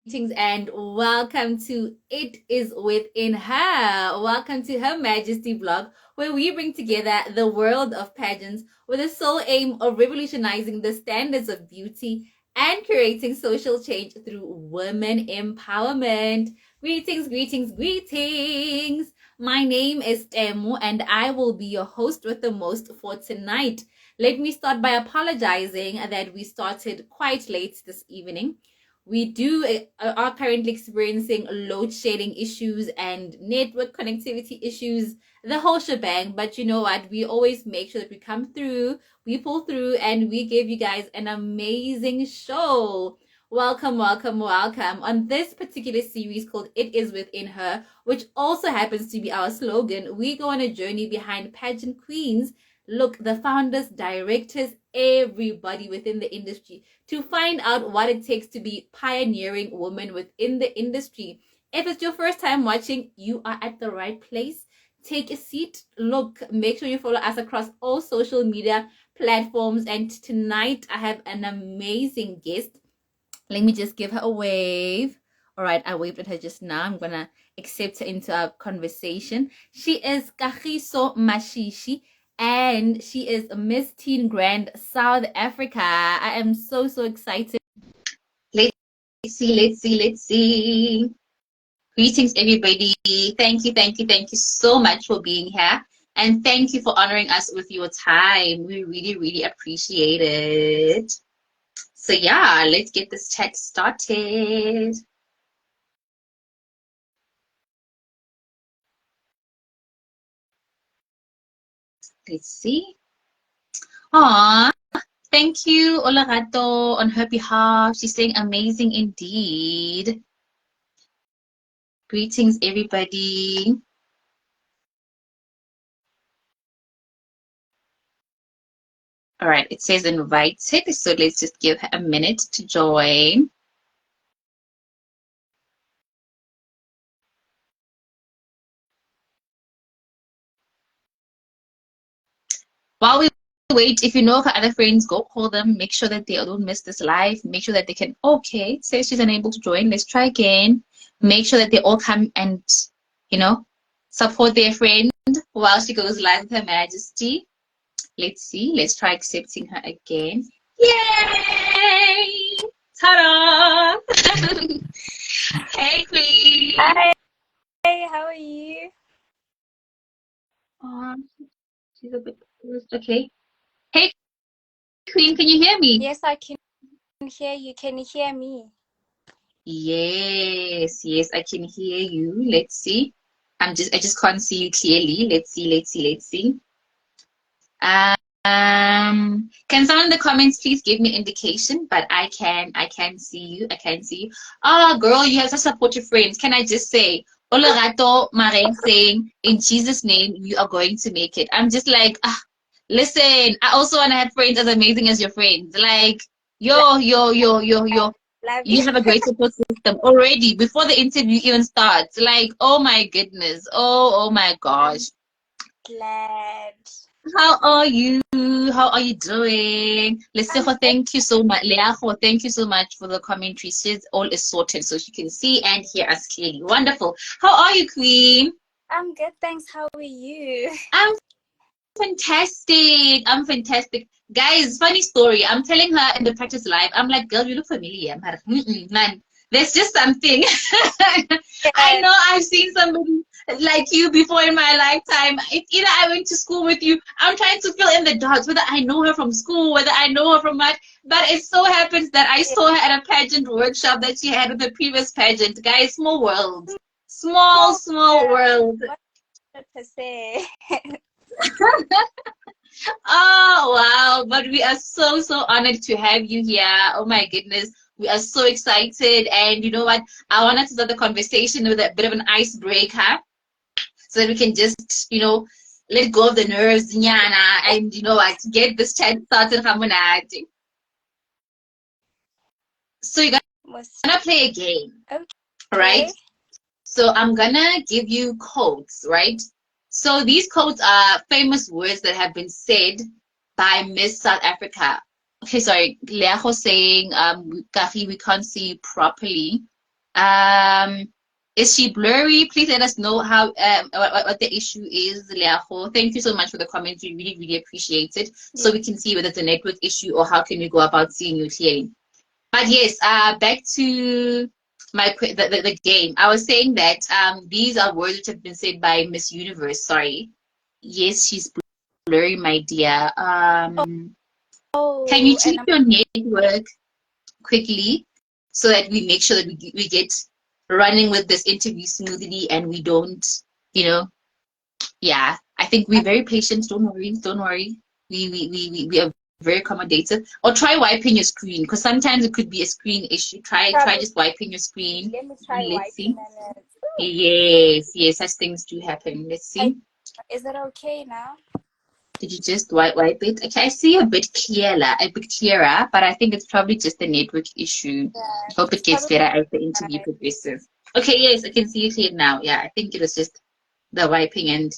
Greetings and welcome to It Is Within Her. Welcome to Her Majesty blog, where we bring together the world of pageants with the sole aim of revolutionizing the standards of beauty and creating social change through women empowerment. Greetings, greetings, greetings. My name is Temu and I will be your host with the most for tonight. Let me start by apologizing that we started quite late this evening. We are currently experiencing load shedding issues and network connectivity issues, the whole shebang. But you know what? We always make sure that we come through, we pull through, and we give you guys an amazing show. Welcome, welcome, welcome. On this particular series called It Is Within Her, which also happens to be our slogan, we go on a journey behind pageant queens. Look, the founders, directors, everybody within the industry to find out what it takes to be pioneering woman within the industry. If it's your first time watching, you are at the right place. Take a seat. Look, make sure you follow us across all social media platforms. And tonight I have an amazing guest. Let me just give her a wave. All right, I waved at her just now. I'm gonna accept her into our conversation. She is Kagiso Mashishi, and she is Miss Teen Grand South Africa. I am so excited. Let's see. Greetings, everybody. Thank you so much for being here. And thank you for honoring us with your time. We really appreciate it. So yeah, let's get this chat started. Let's see. Aww. Thank you, Olagato, on her behalf. She's saying amazing indeed. Greetings, everybody. All right, it says invited, so let's just give her a minute to join. While we wait, if you know of her other friends, go call them. Make sure that they don't miss this live. Make sure that they can, okay, it says she's unable to join. Let's try again. Make sure that they all come and, support their friend while she goes live with Her Majesty. Let's see. Let's try accepting her again. Yay! Ta-da! Hey, Queen. Hi, how are you? She's a bit closed. Okay. Hey, Queen, can you hear me? Yes, I can hear you. Can you hear me? Yes, I can hear you. Let's see. I just can't see you clearly. Let's see. Can someone in the comments please give me indication? But I can see you. I can see you. Ah, girl, you have such supportive friends. Can I just say, Olerato Maren saying, in Jesus' name, you are going to make it. I'm just like, listen, I also want to have friends as amazing as your friends. Like, yo. Love You you. have a great support system already before the interview even starts. Like, oh my goodness. Oh my I'm gosh. glad. How are you? How are you doing? I'm Lesejo, good. thank you so much. Leajo, thank you so much for the commentary. She's all is sorted so she can see and hear us clearly. Wonderful. How are you, Queen? I'm good, thanks. How are you? I'm fantastic. I'm fantastic. Guys, funny story. I'm telling her in the practice live, I'm like, girl, you look familiar. Man, there's just something. I Yes, know I've seen somebody like you before in my lifetime. It's either I went to school with you. I'm trying to fill in the dots, whether I know her from school, whether I know her from what. But it so happens that I yes. saw her at a pageant workshop that she had with the previous pageant. Guys, small world. Small Small world. world. What to say? Oh, wow. But we are so honored to have you here. Oh, my goodness. We are so excited. And you know what? I wanted to start the conversation with a bit of an icebreaker so that we can just, let go of the nerves, nyana, and you know what? Get this chat started. Hamunati. So you're Most gonna play a game, right? okay. So I'm gonna give you codes, right? So these codes are famous words that have been said by Miss South Africa. Okay, sorry, Leajo saying, Kahi, we can't see you properly. Is she blurry? Please let us know how what the issue is, Leaho. Thank you so much for the comments. We really, really appreciate it. So we can see whether it's a network issue or how can we go about seeing you clearly. But yes, back to the game. I was saying that these are words which have been said by Miss Universe. Sorry. Yes, she's blurry, my dear. Can you check your network quickly so that we make sure that we get running with this interview smoothly and we don't, you know, yeah. I think we're very patient. Don't worry, don't worry. We are very accommodative. Or try wiping your screen because sometimes it could be a screen issue. Try just wiping your screen. Let me try Let's see. it. Yes, such things do happen. Let's see. Is it okay now? Did you just wipe it? Okay, I see a bit clearer, but I think it's probably just a network issue. Yeah, Hope it gets better as the interview progresses. Okay, yes, I can see it here now. Yeah, I think it was just the wiping and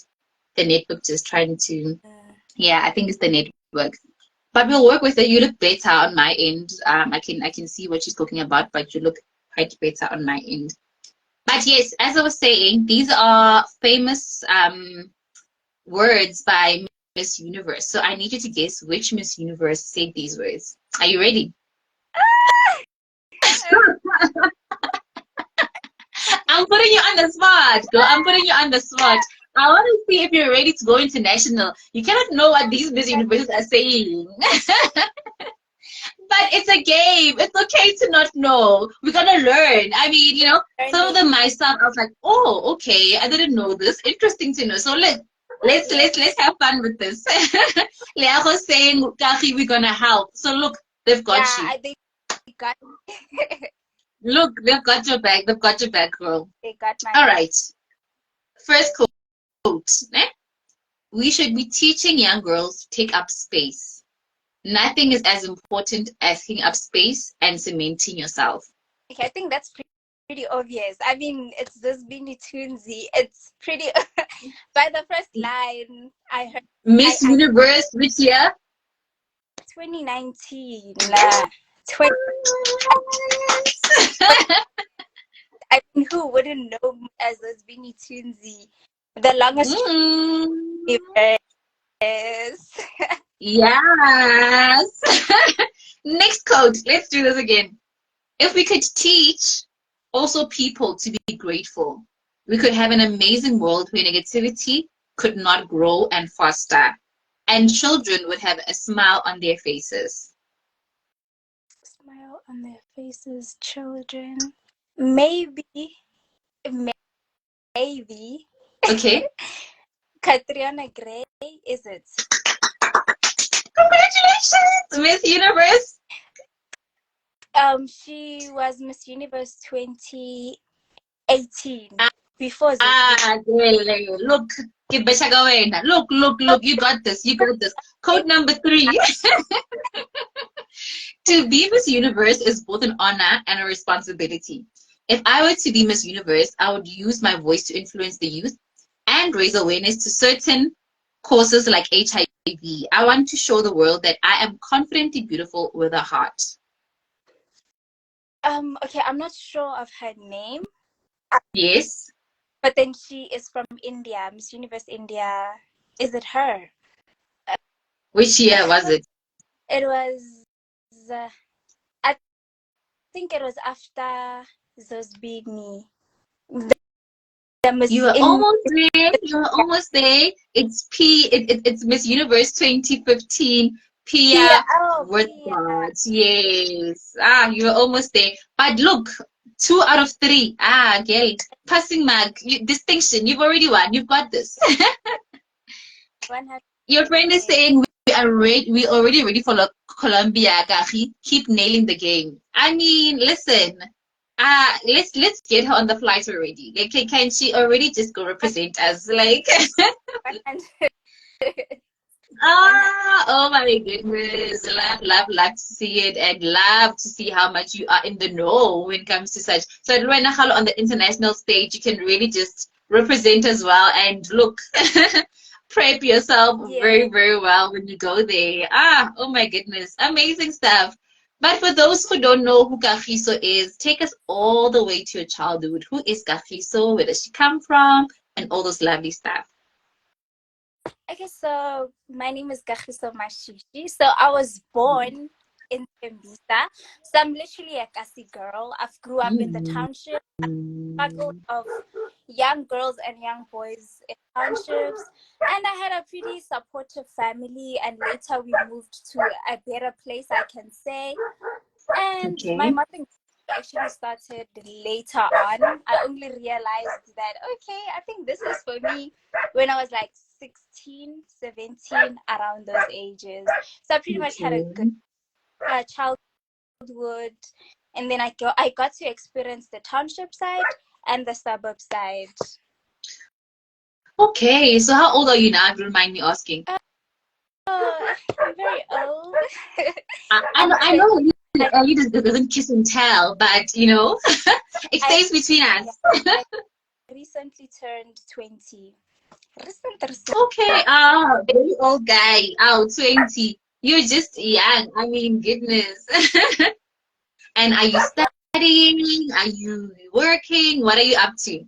the network just trying to. Yeah, I think it's the network. But we'll work with it. You look better on my end. I can see what she's talking about, but you look quite better on my end. But yes, as I was saying, these are famous words by Miss Universe. So I need you to guess which Miss Universe said these words. Are you ready? I'm putting you on the spot, girl. I'm putting you on the spot. I want to see if you're ready to go international. You cannot know what these Miss Universes are saying. But it's a game. It's okay to not know. We're gonna learn. I mean, you know, some of them myself, I was like, oh, okay, I didn't know this. Interesting to know. So let's have fun with this. Leago's saying, Kaki, we're gonna help. So look, they've got you. I think they got Look, they've got your back. They've got your back, girl. they got my All right. First quote. We should be teaching young girls to take up space. Nothing is as important as taking up space and cementing yourself. Okay, I think that's pretty obvious. I mean, it's this Beanie Toonsy. It's pretty. By the first line, I heard Miss Universe, which year? 2019. I mean, who wouldn't know as this Beanie Toonsy? The longest Yes. Next quote. Let's do this again. If we could teach also people to be grateful, we could have an amazing world where negativity could not grow and foster, and children would have a smile on their faces. Smile on their faces, children. Maybe. Okay. Catriona Gray, is it? Congratulations, Miss Universe. She was Miss Universe 2018. Before look, you got this. Code number 3. To be Miss Universe is both an honor and a responsibility. If I were to be Miss Universe, I would use my voice to influence the youth and raise awareness to certain causes like HIV. I want to show the world that I am confidently beautiful with a heart. Okay, I'm not sure of her name. Yes. But then she is from India, Miss Universe India. Is it her? Which year was it? It was, I think it was after Zosbini. You are almost there. You are almost there. It's it's Miss Universe 2015. Pia Woodward. Yes. You are almost there. But look, 2 out of 3. Girl, passing mark, distinction. You've already won. You've got this. Your friend is saying we already ready for Colombia. Keep nailing the game. I mean, listen. Let's get her on the flight already. Like, can she already just go represent us? Like, oh my goodness, love to see it, and love to see how much you are in the know when it comes to such. So when on the international stage, you can really just represent as well. And look, prep yourself very, very well when you go there. Oh my goodness, amazing stuff. But for those who don't know who Kagiso is, take us all the way to your childhood. Who is Kagiso? Where does she come from? And all those lovely stuff. Okay, so my name is Kagiso Mashishi. So I was born in Tembisa. So I'm literally a Kasi girl. I've grew up in the Mm. township. Struggle of young girls and young boys in townships. And I had a pretty supportive family. And later we moved to a better place, I can say. And my Okay. modeling actually started later on. I only realized that, okay, I think this is for me when I was like 16, 17, around those ages. So I pretty much had a good Okay. childhood. And then I got to experience the township side and the suburb side. Okay. So how old are you now, if you don't mind me asking? Oh, I'm very old. I know, I'm I 20. know you doesn't kiss and tell, but it I, stays between yeah, us. I recently turned 20. Recent. Okay, very old guy. Oh, 20. You're just young. I mean, goodness. And are you studying? Are you working? What are you up to?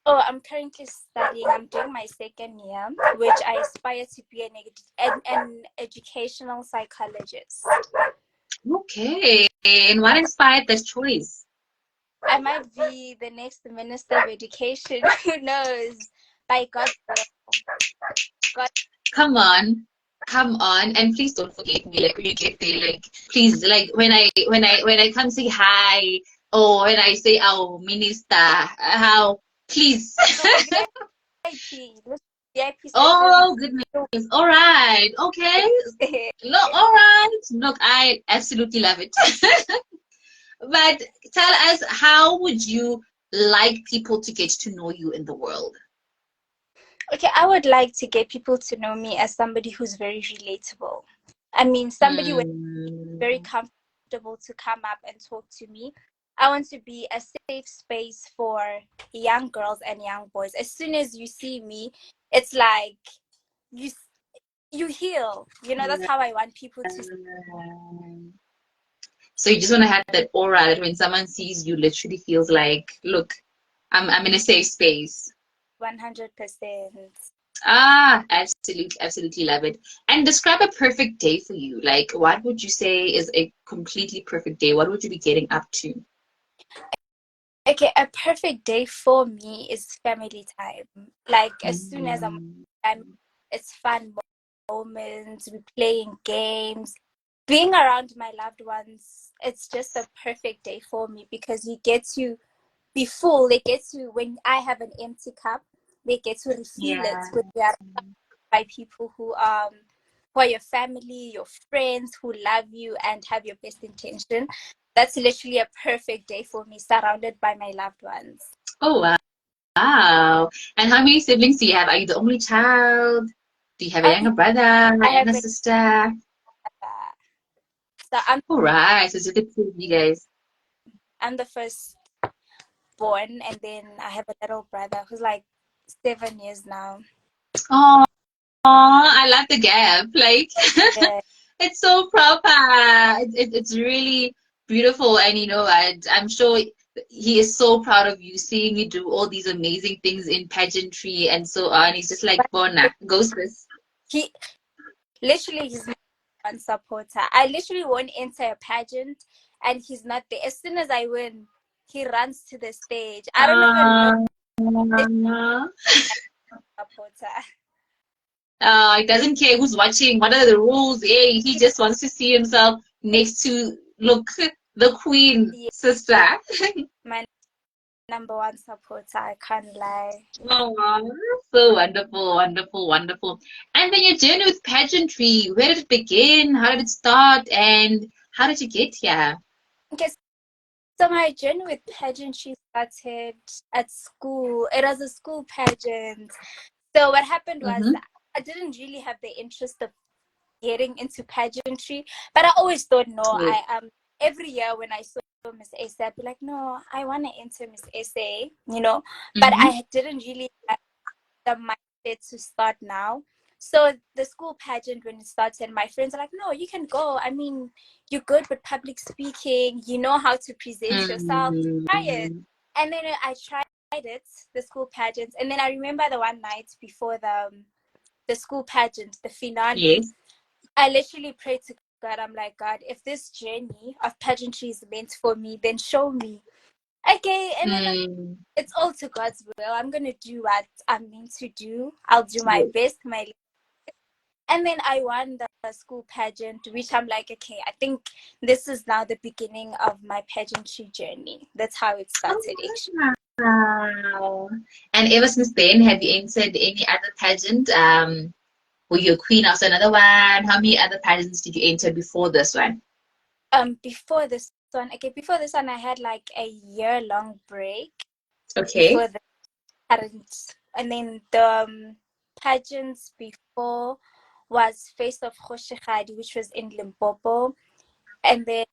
Oh, I'm currently studying. I'm doing my second year, which I aspire to be an educational psychologist. Okay. And what inspired that choice? I might be the next minister of education. Who knows? By God's will. God. Come on. Come on. And please don't forget me. Like when you get there, like please, like when I come say hi, or when I say oh minister, how please. Oh, VIP. This VIP sessions. Oh goodness. All right. Okay. No, all right. Look, I absolutely love it. But tell us, how would you like people to get to know you in the world? Okay, I would like to get people to know me as somebody who's very relatable. I mean, somebody with very Hmm. comfortable to come up and talk to me. I want to be a safe space for young girls and young boys. As soon as you see me, it's like you you heal. That's how I want people to see So you just want to have that aura that when someone sees you, literally feels like, look, I'm in a safe space. 100%. Ah, absolutely, absolutely love it. And describe a perfect day for you. Like, what would you say is a completely perfect day? What would you be getting up to? Okay, a perfect day for me is family time. Like as soon as Mm. I'm it's fun moments, we playing games, being around my loved ones. It's just a perfect day for me because you get to be full. They get to, when I have an empty cup, they get to refill it Yeah. with their by people who are your family, your friends, who love you and have your best intention. That's literally a perfect day for me, surrounded by my loved ones. Oh, wow. Wow. And how many siblings do you have? Are you the only child? Do you have a Um, younger brother, a I have younger sister? so I'm All right. So it's just the two of you guys. I'm the first born, and then I have a little brother who's like 7 years now. Oh, I love the gap. Like, Yeah. it's so proper. It's really beautiful. And I'm sure he is so proud of you, seeing you do all these amazing things in pageantry and so on. He's just like, But Bona, go sis. he literally he's my one supporter. I literally won't enter a pageant and he's not there. As soon as I win, he runs to the stage. I don't even know Uh, this supporter. he doesn't care who's watching. What are the rules? Hey, he just wants to see himself next to, look, the queen Yeah, sister. my number one supporter. I can't lie. Oh, so wonderful, wonderful, wonderful. And then your journey with pageantry, where did it begin? How did it start? And how did you get here? Okay, so my journey with pageantry started at school. It was a school pageant. So what happened was Mm-hmm. I didn't really have the interest of getting into pageantry, but I always thought, no, Yeah. I every year when I saw Miss SA, I'd be like, no, I want to enter Miss SA, but Mm-hmm. I didn't really have the mindset to start now. So the school pageant, when it started, my friends are like, no, you can go. I mean, you're good with public speaking. You know how to present yourself. Try it. Mm. And then I tried it, the school pageant. And then I remember the one night before the school pageant, the finale, Yes. I literally prayed to God. I'm like, God, if this journey of pageantry is meant for me, then show me. Okay, and then Mm. it's all to God's will. I'm gonna do what I'm meant to do. I'll do my Yes. best, and then I won the school pageant, which I'm like, okay, I think this is now the beginning of my pageantry journey. That's how it started, actually. Oh, wow. And ever since then, have you entered any other pageant? Were you a queen after another one? How many other pageants did you enter before this one? Before this one, I had like a year-long break Okay. before the current, and then the pageants before was Face of Khoshikgadi, which was in Limpopo, and then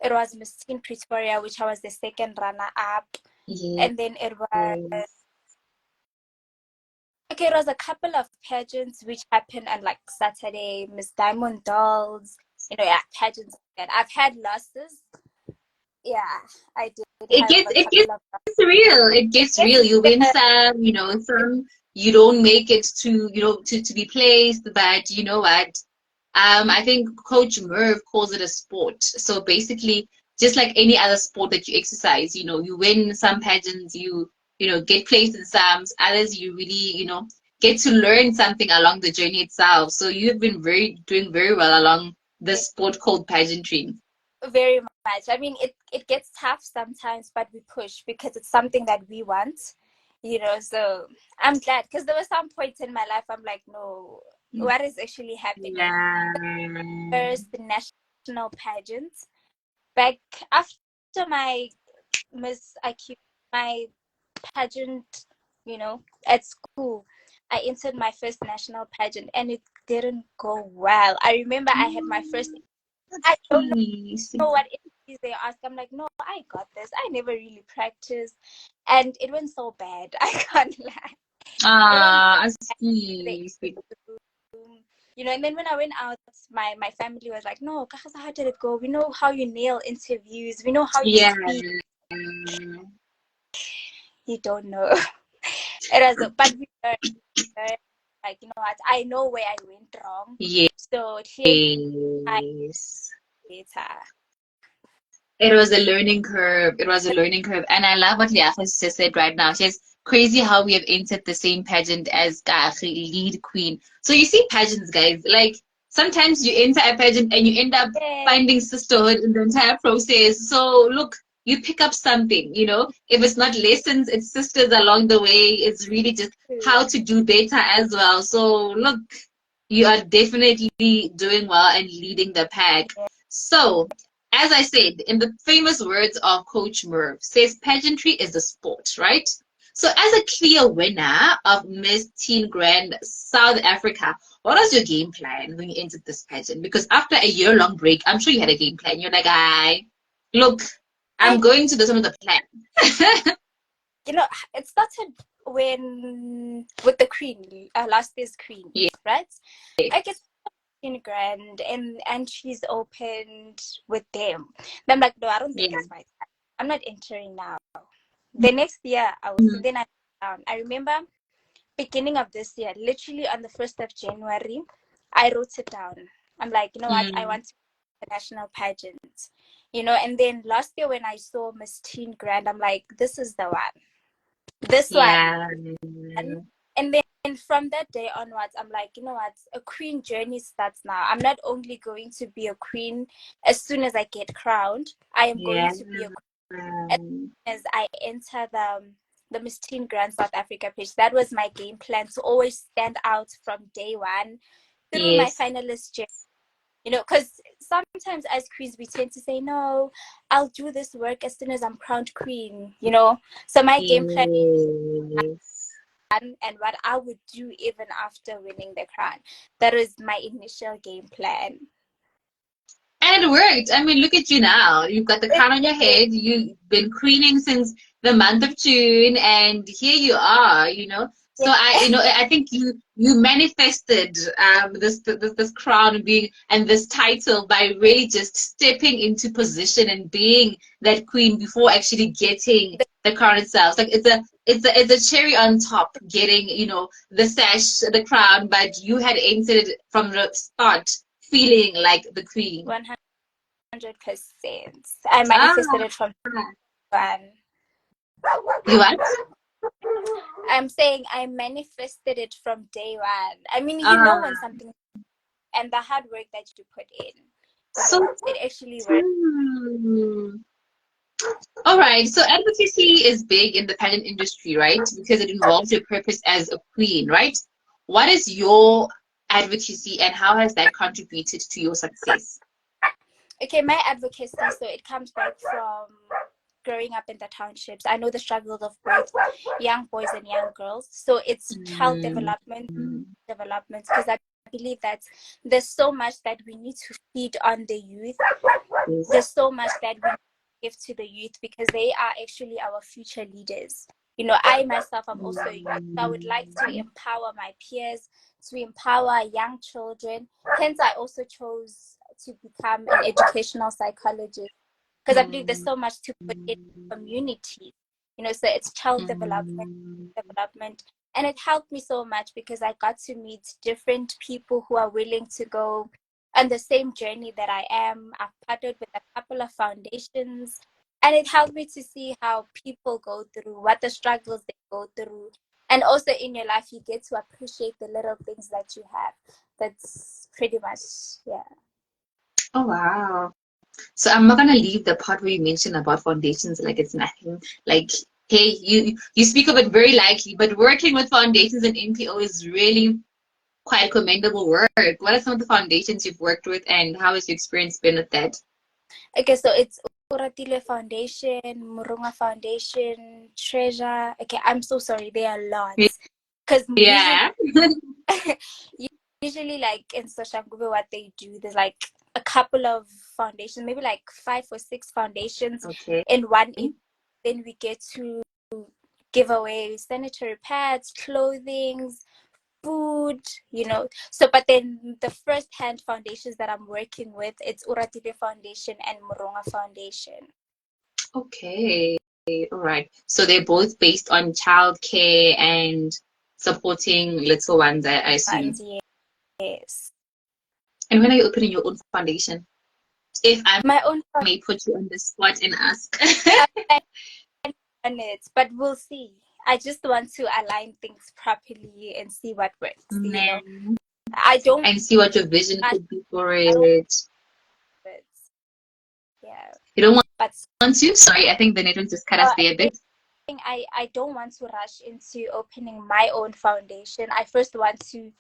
it was Miss Teen Pretoria, which I was the second runner-up, Yes. and then it was a couple of pageants which happened on like Saturday, Miss Diamond Dolls, yeah, pageants. And I've had losses. Yeah, I did It have gets a it gets couple of losses. real. It gets Yes, real. You win yeah, some, some you don't make it to, to be placed, but you know what? I think Coach Merv calls it a sport. So basically, just like any other sport that you exercise, you win some pageants, get placed in some, others you really, get to learn something along the journey itself. So you've been doing very well along this sport called pageantry. very much. I mean, it gets tough sometimes, but we push because it's something that we want, So I'm glad because there were some points in my life I'm like, no, what is actually happening? Yeah. First, the national pageant back after my Miss IQ, my pageant, at school. I entered my first national pageant and it didn't go well. I remember I had my first, I don't Yes. know what interviews they asked. I'm like, no, I got this. I never really practiced. And it went so bad. I can't lie. It went so Ah, bad. The sweet, sweet. interview, and then when I went out, my family was like, no, Kagiso, how did it go? We know how you nail interviews. We know how you Yeah. speak. You don't know. It was, but we learned, like, you know what? I know where I went wrong. Yes. So clearly, I better. It was a learning curve. It was a learning curve. And I love what Liafa just said right now. She's crazy how we have entered the same pageant as Kaagi, lead queen. So you see pageants, guys, like sometimes you enter a pageant and you end up Yeah. finding sisterhood in the entire process. So look, you pick up something, If it's not lessons, it's sisters along the way. It's really just how to do better as well. So look, you are definitely doing well and leading the pack. So, as I said, in the famous words of Coach Merv, says pageantry is a sport, right? So, as a clear winner of Miss Teen Grand South Africa, what was your game plan when you entered this pageant? Because after a year-long break, I'm sure you had a game plan. You're like, "I look, I'm I, going to this one with a plan." it started with the queen, last year's queen, Yeah. right? I guess in grand and she's opened with them. And I'm like, no, I don't think Yeah. it's my time. I'm not entering now. The next year I will see. Mhm. Then I remember beginning of this year, literally on the 1st of January, I wrote it down. I'm like, you know what? I Mm. want to be a national pageant. And then last year when I saw Miss Teen Grand, I'm like, this is the one. This one. Yeah. And then from that day onwards, I'm like, you know what? A queen journey starts now. I'm not only going to be a queen as soon as I get crowned, I am going Yeah. to be a queen as I enter the Miss Teen Grand South Africa page. That was my game plan to always stand out from day one through my Yes. finalist journey. Because sometimes as queens we tend to say, no, I'll do this work as soon as I'm crowned queen. So my game plan Yes. and what I would do even after winning the crown. That was my initial game plan. And it worked. I mean, look at you now. You've got the crown on your It, head. You've been queening since the month of June, and here you are. So I think you manifested this crown being and this title by really just stepping into position and being that queen before actually getting the crown itself. Like it's a cherry on top, getting the sash, the crown, but you had entered from the start feeling like the queen. 100%. I Ah, manifested it from one. you what? I'm saying I manifested it from day one. I mean, when Ah, something and the hard work that you put in, so it actually works. true. All right, so advocacy is big in the pageant industry, right? Because it involves your purpose as a queen, right? What is your advocacy and how has that contributed to your success? Okay, my advocacy, so it comes back from growing up in the townships. I know the struggles of both young boys and young girls. So it's child Mm, development, because I believe that there's so much that we need to feed on the youth. yes. There's so much that we give to the youth because they are actually our future leaders. I myself am also a youth. So I would like to empower my peers, to empower young children. Hence, I also chose to become an educational psychologist because I believe there's so much to put in community. So it's child development, and it helped me so much because I got to meet different people who are willing to go on the same journey that I am. I've partnered with a couple of foundations, and it helped me to see how people go through, what the struggles they go through. And also in your life, you get to appreciate the little things that you have. That's pretty much, yeah. Oh, wow. So I'm not gonna leave the part where you mentioned about foundations like it's nothing. Like, hey, you speak of it very lightly, but working with foundations and NPO is really quite commendable work. What are some of the foundations you've worked with, and how has your experience been with that? Okay, so it's Uratile Foundation, Murunga Foundation, Treasure. Okay, I'm so sorry. There are lots. Because usually, Yeah. usually, like in Soshanguve, what they do, there's like a couple of foundations, maybe like 5 or 6 foundations Okay. in one. Then we get to give away sanitary pads, clothing, food. So but then the first hand foundations that I'm working with, it's Uratile Foundation and Moronga Foundation. Okay. All right. So they're both based on childcare and supporting little ones, I assume. And yes, And when are you opening your own foundation? If I my own may put you on the spot and ask. on it, but we'll see. I just want to align things properly and see what works. Man. I don't And see what your vision I could be for don't it. yeah, You don't but want to? Sorry, I think the network just cut us there a bit. I don't want to rush into opening my own foundation. I first want to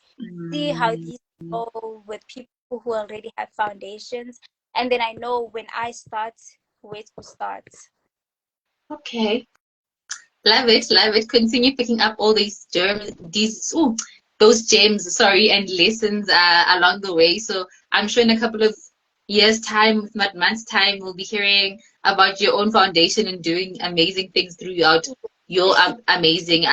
see how Mm, these go with people who already have foundations, and then I know when I start where to start. okay. Love it, love it. Continue picking up all these germs, those gems, sorry, and lessons along the way. So I'm sure in a couple of years' time, if not months' time, we'll be hearing about your own foundation and doing amazing things throughout your amazing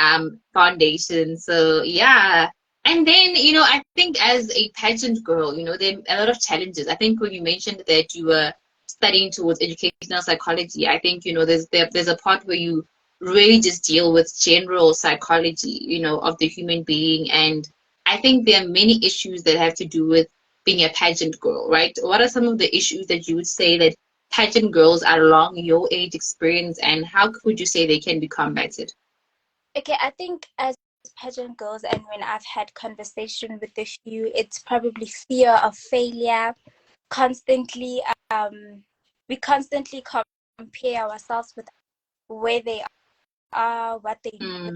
foundation. So yeah. And then, I think as a pageant girl, there are a lot of challenges. I think when you mentioned that you were studying towards educational psychology, I think, there's a part where you really just deal with general psychology, of the human being. And I think there are many issues that have to do with being a pageant girl, right? What are some of the issues that you would say that pageant girls along your age experience, and how could you say they can be combated? Okay, I think as pageant girls, and when I've had conversation with a few, it's probably fear of failure. Constantly, we constantly compare ourselves with where they are, what they do,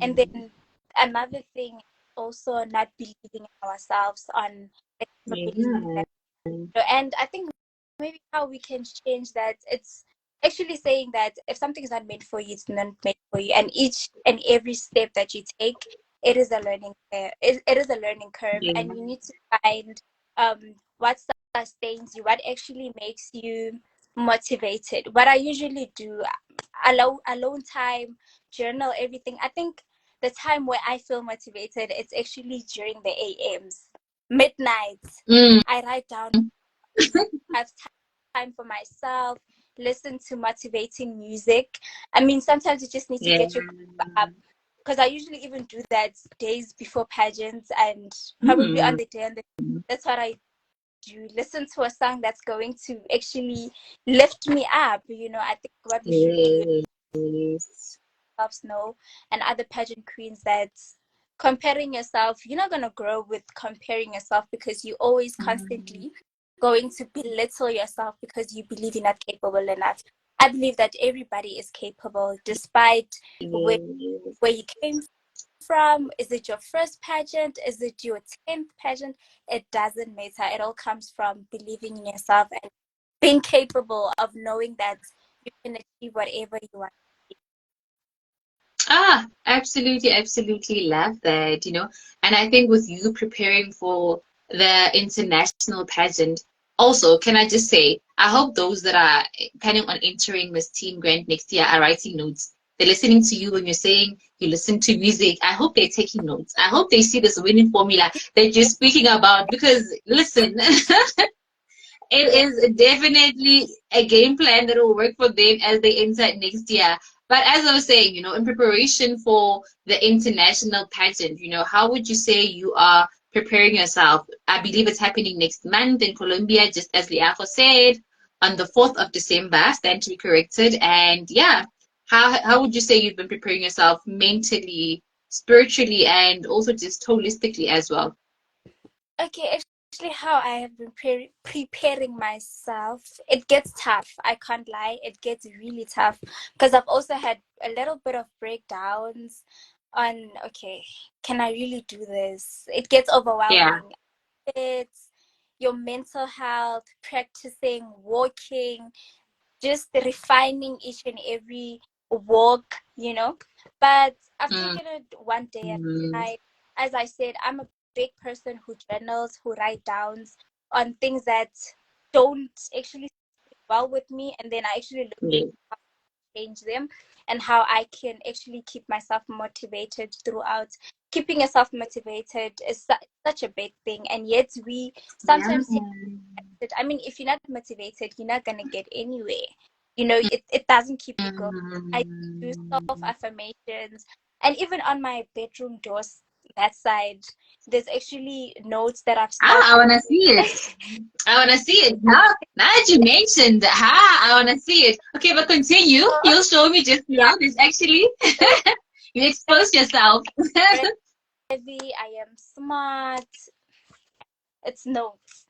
and Mm, then another thing, also not believing in ourselves on believing yeah. that. And I think maybe how we can change that, it's actually saying that if something is not meant for you, it's not meant for you, and each and every step that you take, it is a learning curve. It is a learning curve, Yeah. and you need to find what sustains you, what actually makes you motivated. What I usually do, alone time, journal everything. I think the time where I feel motivated, it's actually during the AMs, midnights. Mm. I write down, have time for myself, listen to motivating music. I mean, sometimes you just need to Yeah. get your up, because I usually even do that days before pageants and probably on Mm. the day. That's what I do. Listen to a song that's going to actually lift me up. I think what we should do Yes. ourselves know, and other pageant queens, that comparing yourself, you're not going to grow with comparing yourself, because you always Mm. constantly going to belittle yourself because you believe you're not capable enough. I believe that everybody is capable, despite where, Yes. where you came from. Is it your first pageant? Is it your 10th pageant? It doesn't matter. It all comes from believing in yourself and being capable of knowing that you can achieve whatever you want. Ah, absolutely, absolutely love that, And I think with you preparing for the international pageant, also, can I just say, I hope those that are planning on entering Miss Teen Grant next year are writing notes. They're listening to you when you're saying you listen to music. I hope they're taking notes. I hope they see this winning formula that you're speaking about because listen, it is definitely a game plan that will work for them as they enter next year. But as I was saying, in preparation for the international pageant, how would you say you are preparing yourself? I believe it's happening next month in Colombia, just as Liafo said, on the 4th of December, stand to be corrected. And yeah, how would you say you've been preparing yourself mentally, spiritually, and also just holistically as well? Okay, actually, how I have been preparing myself, it gets tough. I can't lie, it gets really tough, because I've also had a little bit of breakdowns on, okay, can I really do this? It gets Yeah. overwhelming. It's your mental health, practicing, walking, just refining each and every walk. But I've taken it one day at a Mm. time. As I said, I'm a big person who journals, who write downs on things that don't actually sit well with me, and then I actually look Yeah. to change them, and how I can actually keep myself motivated throughout. Keeping yourself motivated is such a big thing, and yet we Yeah. sometimes take it. I mean, if you're not motivated, you're not gonna get anywhere. It doesn't keep you going. I do self Mm. affirmations, and even on my bedroom doors, that side, there's actually notes that I've Ah, I started. wanna see it. I wanna see it. Now that you mentioned, I wanna see it. Okay, but continue. Oh, You'll show me just yeah, now. This actually, you exposed yourself. worthy, I am smart. It's notes,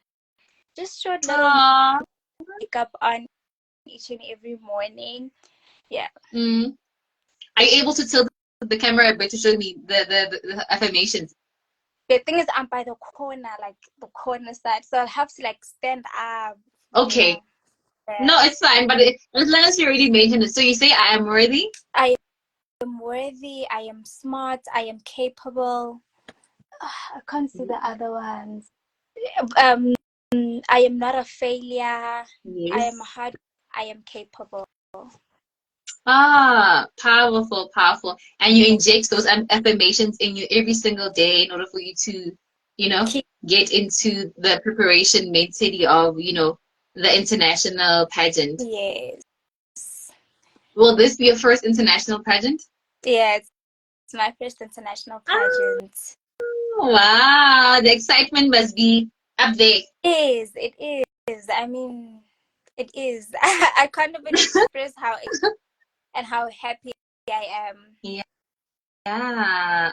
just short little notes Aww. I wake up on each and every morning. Yeah. Mm. Are you able to tilt the camera a bit to show me the affirmations? The thing is, I'm by the corner, like the corner side, so I'll have to like stand up. You Okay. know. No, Yes. it's fine. But as long as you already mentioned it, so you say I am worthy. I am worthy. I am smart. I am capable. I can't see the other ones. Um, I am not a failure. I am Yes. hard. I am capable. Ah, powerful, powerful. And you inject those affirmations in you every single day in order for you to, Keep. get into the preparation mentally of, the international pageant. Yes. Will this be your first international pageant? Yeah, it's my first international Ah, pageant. wow, the excitement must be up there. It is. I mean, it is. I can't even express and how happy I am. Yeah.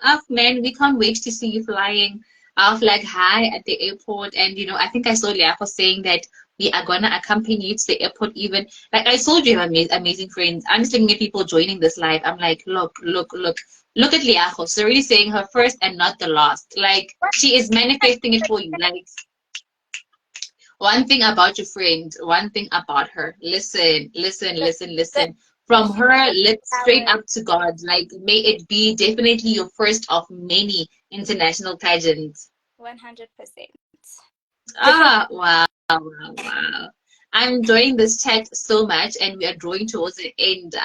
Oh man, we can't wait to see you flying off like high at the airport. And I think I saw Liapo saying that we are gonna accompany you to the airport even. Like I told you, you have amazing friends. I'm just looking at people joining this live. I'm like, look, look, look. Look at Liapo. She's already saying her first and not the last. Like she is manifesting it for you. Like one thing about your friend, one thing about her. Listen, listen, The, listen, the, listen. From she knows her the lips straight flowers up to God. Like, may it be definitely your first of many international pageants. 100%. Definitely. Ah, wow, wow, wow. I'm enjoying this chat so much, and we are drawing towards the end.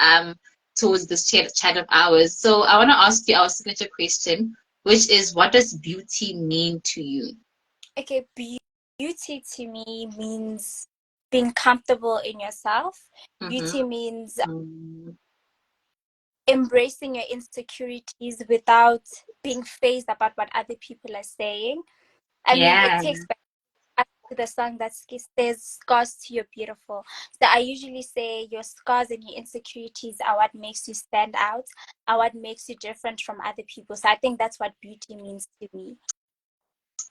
towards this chat of ours. So I want to ask you our signature question, which is, what does beauty mean to you? Okay, beauty to me means being comfortable in yourself. Mm-hmm. Beauty means Mm. embracing your insecurities without being phased about what other people are saying. I mean, it Yeah. takes back to the song that says, "Scars to you're beautiful." So I usually say your scars and your insecurities are what makes you stand out, are what makes you different from other people. So I think that's what beauty means to me.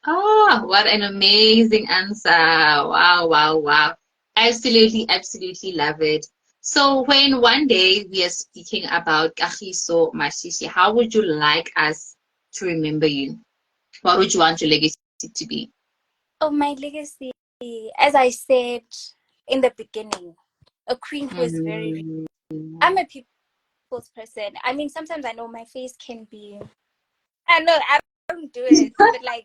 Oh, what an amazing answer. Wow, wow, wow. Absolutely, absolutely love it. So when one day we are speaking about Kagiso Mashishi, how would you like us to remember you? What would you want your legacy to be? Oh, my legacy, as I said in the beginning, a queen who is very real. Mm. I'm a people's person. I mean, sometimes I know my face can be, I know I don't do it, but like,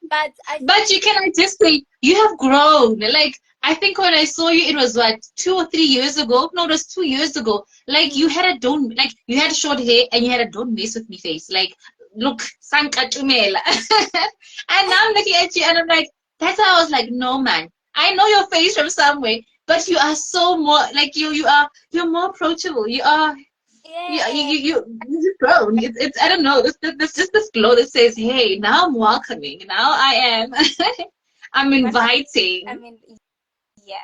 but I feel But you cannot just say you have grown. Like, I think when I saw you, it was what, 2 or 3 years ago? No, it was 2 years ago. Like, you mm, had a don't, like, you had short hair and you had a don't mess with me face. Like, look, sankatumela. And now I'm looking at you and I'm like, that's how I was like, no, man. I know your face from somewhere, but you are so more, like, you're more approachable. yeah. You've just grown. It's I don't know. There's just this glow that says, "Hey, now I'm welcoming. Now I am. I'm What I inviting." mean, yeah.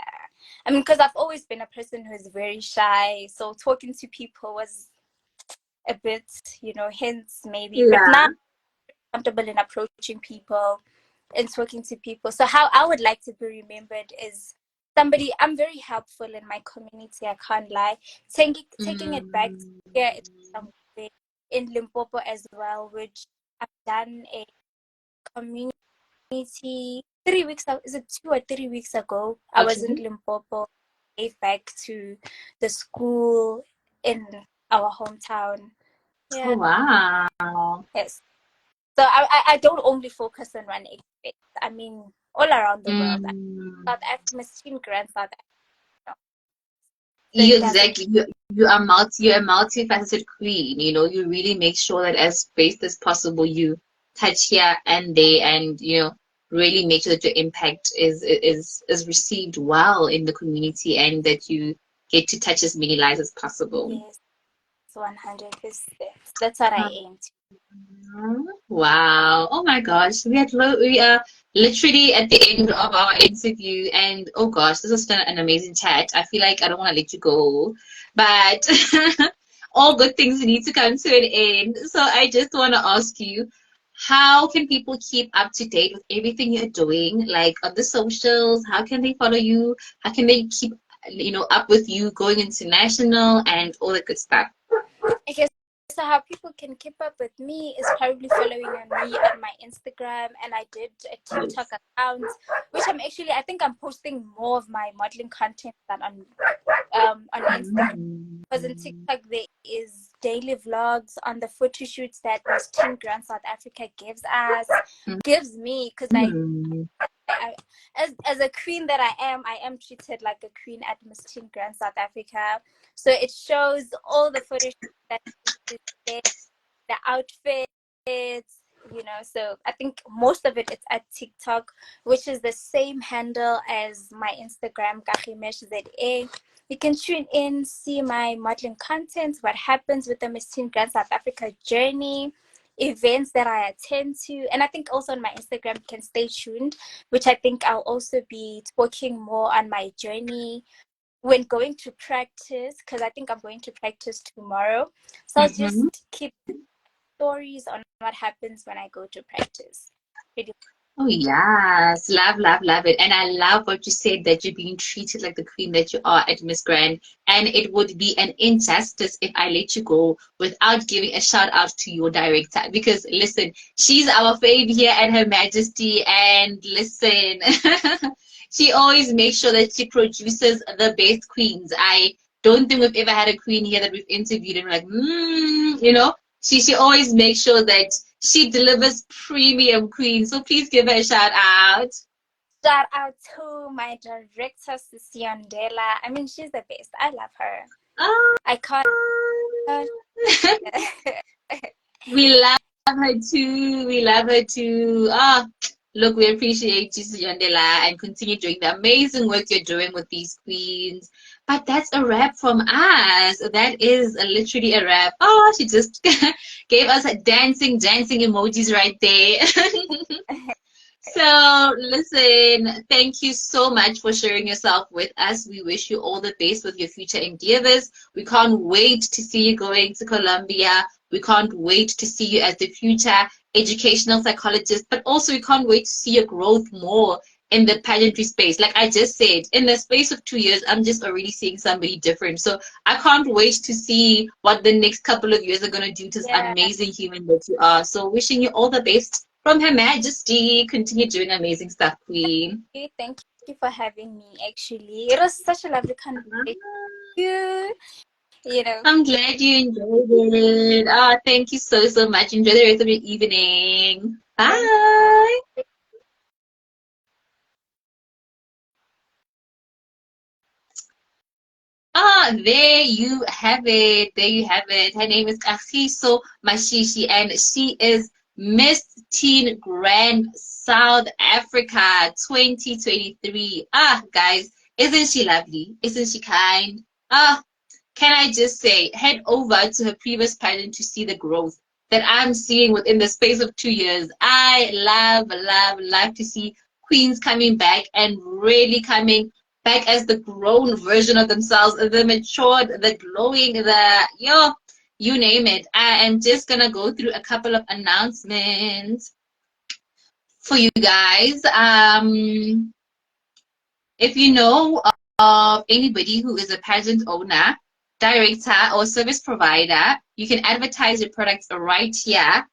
I mean, because I've always been a person who is very shy, so talking to people was a bit, hints maybe. But now Yeah. I'm comfortable in approaching people and talking to people. So how I would like to be remembered is somebody. I'm very helpful in my community. I can't lie. Taking it back to Mm. here in Limpopo as well, which I've done a community 3 weeks ago. Is it 2 or 3 weeks ago? I was in Okay. Limpopo, gave back to the school in our hometown. Oh, Yeah, wow. yes. So I don't only focus on one aspect. I mean, all around the world. Mm. South Africa, Miss Teen Grand South Africa. So You it doesn't. exactly. You're a multifaceted queen. You really make sure that as best as possible you touch here and there, and really make sure that your impact is received well in the community, and that you get to touch as many lives as possible. Yes, 100%. That's what I aim to. Wow. Oh my gosh. We are literally at the end of our interview, and oh gosh, this has been an amazing chat. I feel like I don't want to let you go, but all good things need to come to an end. So I just want to ask you, how can people keep up to date with everything you're doing, like on the socials? How can they follow you? How can they keep, up with you going international and all the good stuff? Okay, so how people can keep up with me is probably following on me on my Instagram, and I did a TikTok account, which I think I'm posting more of my modeling content than on Instagram. Because in TikTok there is daily vlogs on the photo shoots that Miss Teen Grand South Africa gives me, because Mhm. as a queen that I am treated like a queen at Miss Teen Grand South Africa. So it shows all the photo shoots that is there, the outfits, So I think most of it's at TikTok, which is the same handle as my Instagram, KagimeSZA. You can tune in, see my modeling content, what happens with the Miss Teen Grand South Africa journey, events that I attend to. And I think also on my Instagram, you can stay tuned, which I think I'll also be talking more on my journey when going to practice, because I think I'm going to practice tomorrow. So I'll Mhm. just keep stories on what happens when I go to practice. Pretty Oh yes, love, love, love it. And I love what you said, that you're being treated like the queen that you are at Miss Grand. And it would be an injustice if I let you go without giving a shout out to your director. Because listen, she's our fave here at Her Majesty. And listen, she always makes sure that she produces the best queens. I don't think we've ever had a queen here that we've interviewed and we're like, she always makes sure that she delivers premium queen. So please give her a shout out. shout out to my director, Sisi Ondela. I mean, she's the best. I love her. Oh, I can't. we love her too. We love her too. Ah, look, we appreciate you, Yondela, and continue doing the amazing work you're doing with these queens. But that's a wrap from us. That is literally a wrap. Oh, she just gave us dancing emojis right there. So, listen, thank you so much for sharing yourself with us. We wish you all the best with your future endeavors. We can't wait to see you going to Colombia. We can't wait to see you as the future educational psychologist, but also we can't wait to see your growth more in the pageantry space. Like I just said, in the space of 2 years, I'm just already seeing somebody different. So I can't wait to see what the next couple of years are going to do to this Yeah. amazing human that you are. So wishing you all the best from Her Majesty. Continue doing amazing stuff, Queen. Thank you for having me. Actually, it was such a lovely conversation. You know. I'm glad you enjoyed it. Oh, thank you so much. Enjoy the rest of your evening. Thank Bye. Ah, there you have it. There you have it. Her name is Kagiso Mashishi, and she is Miss Teen Grand South Africa 2023. Ah, guys, isn't she lovely? Isn't she kind? Ah, can I just say, head over to her previous pageant to see the growth that I'm seeing within the space of 2 years. I love to see queens coming back and really coming back as the grown version of themselves, the matured, the glowing, you name it. I am just gonna go through a couple of announcements for you guys. If you know of anybody who is a pageant owner, director, or service provider, you can advertise your products right here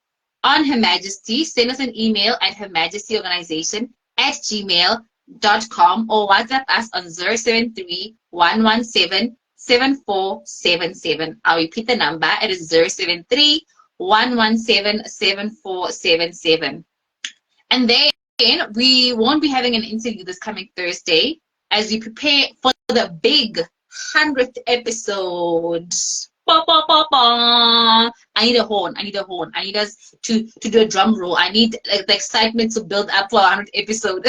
on Her Majesty. Send us an email at hermajestyorganization@gmail.com or WhatsApp us on 073-117-7477. I'll repeat the number. It is 073-117-7477. And then we won't be having an interview this coming Thursday as we prepare for the big 100th episode. Ba, ba, ba, ba. I need a horn. I need a horn. I need us to do a drum roll. I need like, the excitement to build up for our 100th episode.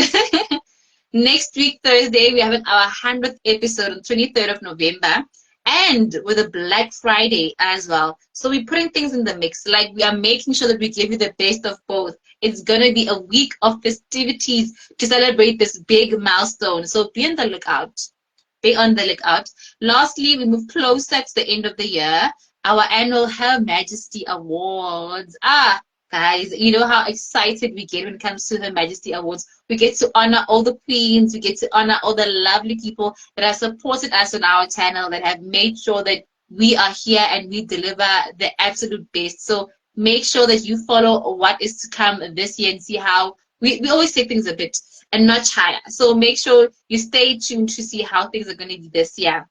Next week, Thursday, we're having our 100th episode on 23rd of November. And with a Black Friday as well. So we're putting things in the mix. Like we are making sure that we give you the best of both. It's going to be a week of festivities to celebrate this big milestone. So be on the lookout. Be on the lookout. Lastly, we move closer to the end of the year. Our annual Her Majesty Awards. Ah, guys, you know how excited we get when it comes to Her Majesty Awards. We get to honor all the queens. We get to honor all the lovely people that have supported us on our channel, that have made sure that we are here and we deliver the absolute best. So make sure that you follow what is to come this year and see how we always take things a bit and notch higher. So make sure you stay tuned to see how things are going to be this year.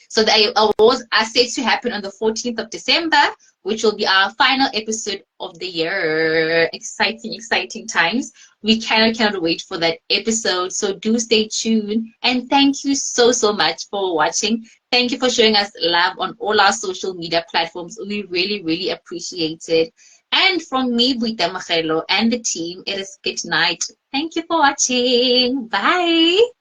So the awards are set to happen on the 14th of December, which will be our final episode of the year. Exciting times. We cannot wait for that episode. So do stay tuned. And thank you so much for watching. Thank you for showing us love on all our social media platforms. We really appreciate it. And from me, Buita Magelo, and the team, it is good night. Thank you for watching. Bye.